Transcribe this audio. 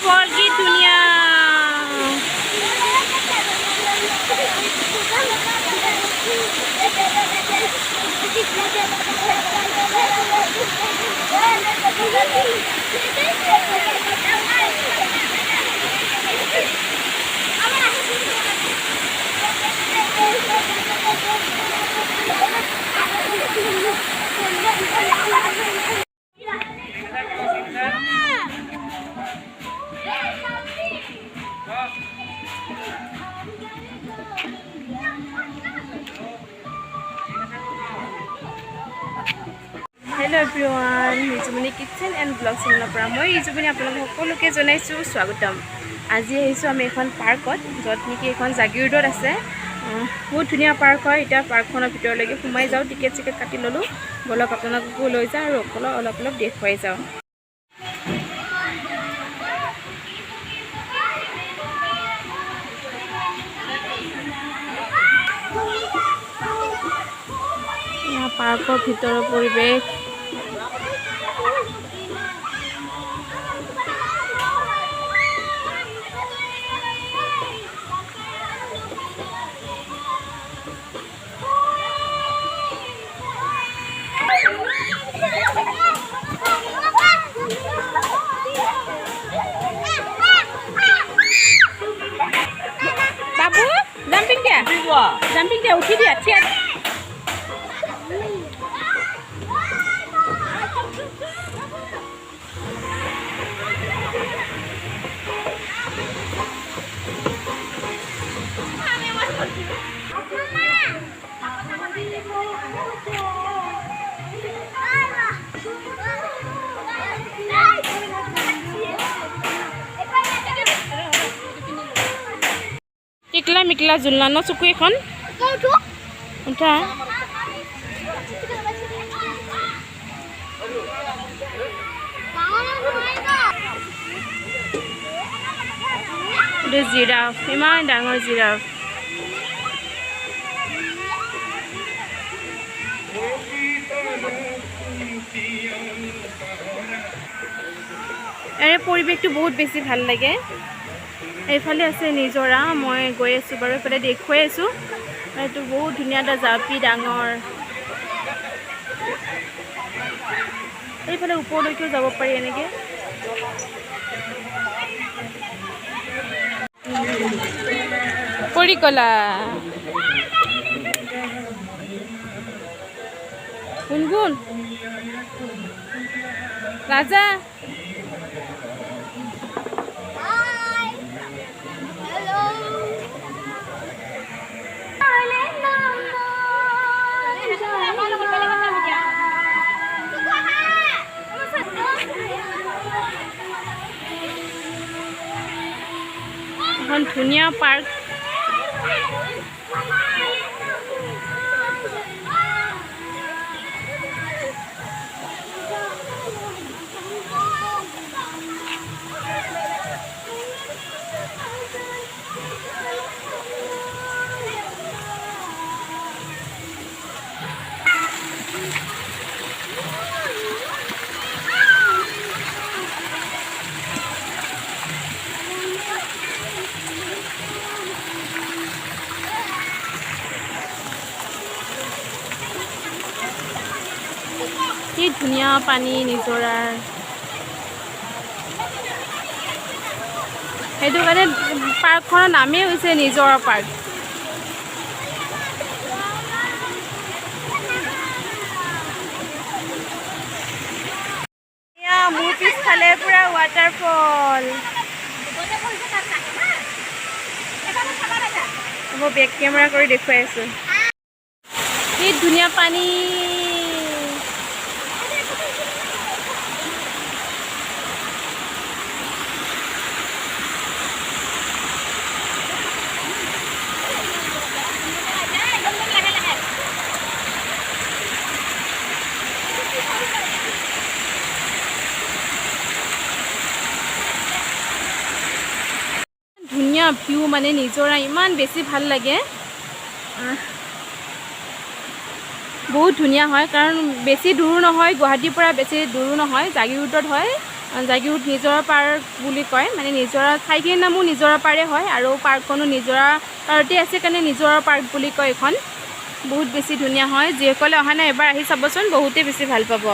waterfall की दुनिया Hello everyone, Rizumani Kitchen and Vlog channel পৰা মই ৰিজুমনি আপোনালোক সকলোকে জনাইছো স্বাগতম। আজি আহিছো আমি এখন পাৰ্কত যত নেকি এখন জাগিৰোডত আছে। বহুত ধুনীয়া পাৰ্ক হয়। এটা পাৰ্কখনৰ ভিতৰলৈকে সোমাই যাও, টিকেট কাটি ললো। বলক আপোনালোককো লৈ যাও আৰু অলপ দেখুৱাই যাও। পাৰ্কৰ ভিতৰৰ পৰিৱেশ বাবু জাম্পিং দিয়া উঠি দিয়া থিয়া টিকলা মিকলা জুলনা ন চকু এখন উঠা জিৰাফ ইমান ডাঙৰ জিৰাফ এৰে পৰিৱেশটো বহুত বেছি ভাল লাগে। এইফালে আছে নিজৰা, মই গৈ আছো বাৰু এইফালে দেখুৱাই আছো। এইটো বহুত ধুনীয়া এটা জাপি ডাঙৰ। এইফালে ওপৰলৈকেও যাব পাৰি এনেকে। পৰিকলা গুনগুন ৰাজা এখন ধুনীয়া পাৰ্ক। কি ধুনীয়া পানী নিজৰাৰ। সেইটো কাৰণে পাৰ্কখনৰ নামেই হৈছে নিজৰা পাৰ্ক। মোৰ পিছফালে পুৰা ৱাটাৰফল। মই বেক কেমেৰা কৰি দেখুৱাই আছো। কি ধুনীয়া পানী। ধুনীয়া ভিউ মানে নিজৰা ইমান বেছি ভাল লাগে। বহুত ধুনীয়া হয় কাৰণ বেছি দূৰ নহয়, গুৱাহাটীৰ পৰা বেছি দূৰো নহয়, জাগিৰোডত হয়। জাগিৰোড নিজৰা পাৰ্ক বুলি কয়, মানে নিজৰা ঠাইখিনিৰ নামো নিজৰা পাৰে হয় আৰু পাৰ্কখনো নিজৰা পাৰতে আছে কাৰণে নিজৰা পাৰ্ক বুলি কয়। এইখন বহুত বেছি ধুনীয়া হয়, যিসকলে অহা নাই এবাৰ আহি চাবচোন, বহুতেই বেছি ভাল পাব।